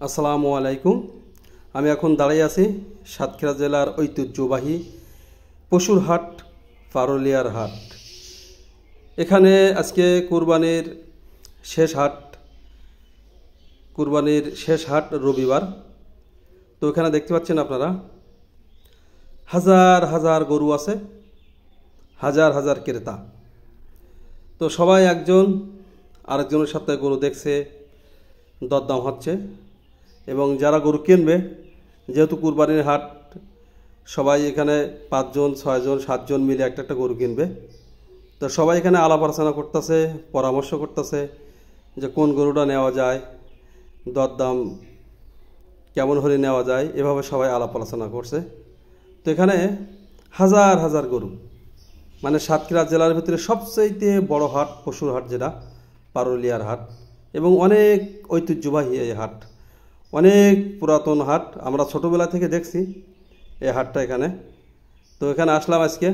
আসসালামু আলাইকুম। আমি এখন দাঁড়িয়ে আছি সাতক্ষীরা জেলার ঐতিহ্যবাহী পশুর হাট পারুলিয়ার হাট। এখানে আজকে কুরবানির শেষ হাট রবিবার। তো এখানে দেখতে পাচ্ছেন আপনারা হাজার হাজার গরু আছে, হাজার হাজার ক্রেতা। তো সবাই একজন আরেকজনের সাথে গরু দেখছে, দরদাম হচ্ছে। এবং যারা গরু কিনবে, যেহেতু কুরবানির হাট, সবাই এখানে 5 জন 6 জন 7 জন মিলে একটা গরু কিনবে। তো সবাই এখানে আলাপ আলোচনা করতেছে, পরামর্শ করতেছে যে কোন গরুটা নেওয়া যায়, দরদাম কেমন হলে নেওয়া যায়, এভাবে সবাই আলাপ আলোচনা করছে। তো এখানে হাজার হাজার গরু, মানে সাতক্ষীরা জেলার ভিতরে সবচেয়ে বড় হাট, পশুর হাট যেটা পারুলিয়ার হাট, এবং অনেক ঐতিহ্যবাহী এই হাট, অনেক পুরাতন হাট। আমরা ছোটোবেলা থেকে দেখছি এই হাটটা এখানে। তো এখানে আসলাম আজকে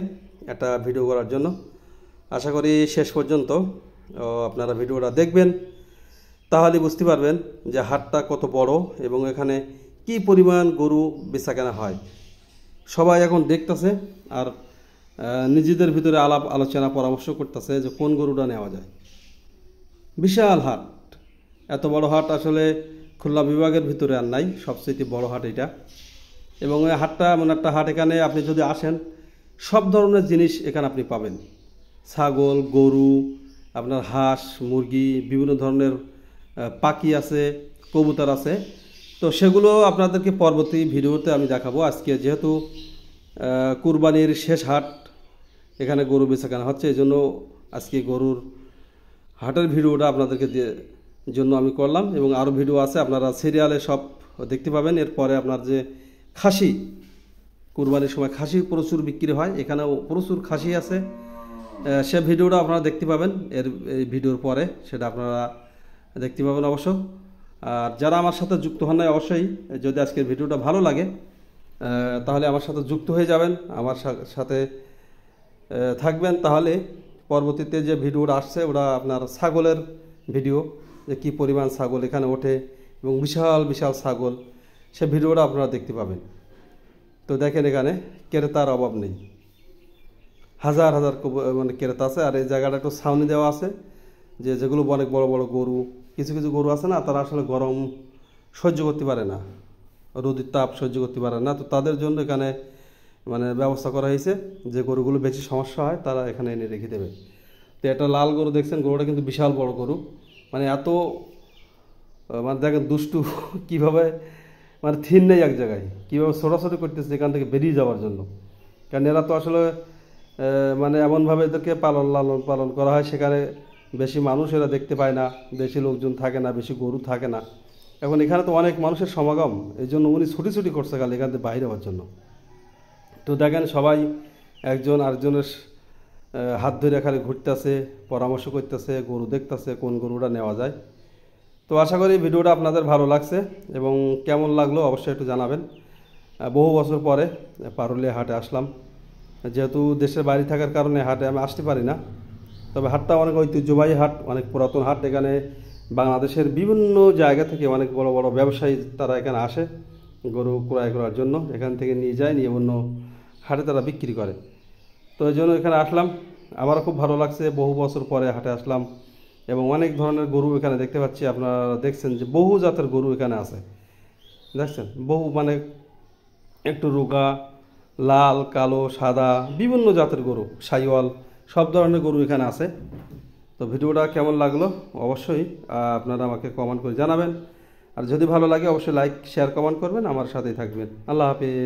একটা ভিডিও করার জন্য। আশা করি শেষ পর্যন্ত আপনারা ভিডিওটা দেখবেন, তাহলে বুঝতে পারবেন যে হাটটা কত বড় এবং এখানে কি পরিমাণ গরু বেচাকেনা হয়। সবাই এখন দেখতেছে আর নিজেদের ভিতরে আলাপ আলোচনা পরামর্শ করতেছে যে কোন গরুটা নেওয়া যায়। বিশাল হাট, এত বড় হাট আসলে খুলনা বিভাগের ভিতরে আর নাই, সবচেয়ে বড় হাট এটা। এবং এই হাটটা এমন একটা হাট, এখানে আপনি যদি আসেন সব ধরনের জিনিস এখানে আপনি পাবেন। ছাগল, গরু, আপনার হাঁস, মুরগি, বিভিন্ন ধরনের পাখি আছে, কবুতর আছে। তো সেগুলো আপনাদেরকে পরবর্তী ভিডিওতে আমি দেখাবো। আজকে যেহেতু কুরবানির শেষ হাট, এখানে গরু বেচাকেনা হচ্ছে, এই জন্য আজকে গরুর হাটের ভিডিওটা আপনাদেরকে জন্য আমি করলাম। এবং আরও ভিডিও আছে, আপনারা সিরিয়ালে সব দেখতে পাবেন। এরপরে আপনার যে খাসি, কুরবানির সময় খাসি প্রচুর বিক্রি হয়, এখানেও প্রচুর খাসি আছে, সে ভিডিওটা আপনারা দেখতে পাবেন এই ভিডিওর পরে, সেটা আপনারা দেখতে পাবেন অবশ্য। আর যারা আমার সাথে যুক্ত হন নাই, অবশ্যই যদি আজকের ভিডিওটা ভালো লাগে তাহলে আমার সাথে যুক্ত হয়ে যাবেন, আমার সাথে থাকবেন। তাহলে পরবর্তীতে যে ভিডিওটা আসছে ওটা আপনার ছাগলের ভিডিও, যে কী পরিমাণ ছাগল এখানে ওঠে এবং বিশাল বিশাল ছাগল, সে ভিডিওটা আপনারা দেখতে পাবেন। তো দেখেন এখানে ক্রেতার অভাব নেই, হাজার হাজার মানে ক্রেতা আছে। আর এই জায়গাটা একটু ছাউনি দেওয়া আছে, যেগুলো অনেক বড় বড় গরু, কিছু কিছু গরু আছে না, তারা আসলে গরম সহ্য করতে পারে না, রোদের তাপ সহ্য করতে পারে না। তো তাদের জন্য এখানে মানে ব্যবস্থা করা হয়েছে, যে গরুগুলো বেশি সমস্যা হয় তারা এখানে এনে রেখে দেবে। তো একটা লাল গরু দেখছেন, গরুটা কিন্তু বিশাল বড় গরু, মানে এত মানে দেখেন দুষ্টু কীভাবে, মানে থির নেই এক জায়গায়, কীভাবে ছোটাছুটি করতেছে এখান থেকে বেরিয়ে যাওয়ার জন্য। কারণ এরা তো আসলে মানে এমনভাবে এদেরকে লালন পালন করা হয়, সেখানে বেশি মানুষ এরা দেখতে পায় না, বেশি লোকজন থাকে না, বেশি গরু থাকে না। এখন এখানে তো অনেক মানুষের সমাগম, এই জন্য উনি ছুটি করছে খালি এখান থেকে বাইরে হওয়ার জন্য। তো দেখেন সবাই একজন আরেকজনের হাত ধরে এখানে ঘুরতেছে, পরামর্শ করতেছে, গরু দেখতেছে কোন গরুটা নেওয়া যায়। তো আশা করি ভিডিওটা আপনাদের ভালো লাগছে এবং কেমন লাগলো অবশ্যই একটু জানাবেন। বহু বছর পরে পারুলিয়া হাটে আসলাম, যেহেতু দেশের বাইরে থাকার কারণে হাটে আমি আসতে পারি না। তবে হাটটা অনেক ঐতিহ্যবাহী হাট, অনেক পুরাতন হাট। এখানে বাংলাদেশের বিভিন্ন জায়গা থেকে অনেক বড় বড় ব্যবসায়ী তারা এখানে আসে গরু ক্রয় করার জন্য, এখান থেকে নিয়ে যায়, নিয়ে অন্য হাটে তারা বিক্রি করে। তো এই জন্য এখানে আসলাম, আমারও খুব ভালো লাগছে, বহু বছর পরে হাটে আসলাম। এবং অনেক ধরনের গরু এখানে দেখতে পাচ্ছি, আপনারা দেখছেন যে বহু জাতের গরু এখানে আছে, দেখছেন বহু, মানে একটু রোগা, লাল, কালো, সাদা, বিভিন্ন জাতের গরু, সাইওয়াল, সব ধরনের গরু এখানে আছে। তো ভিডিওটা কেমন লাগলো অবশ্যই আপনারা আমাকে কমেন্ট করে জানাবেন। আর যদি ভালো লাগে অবশ্যই লাইক, শেয়ার, কমেন্ট করবেন, আমার সাথেই থাকবেন। আল্লাহ হাফিজ।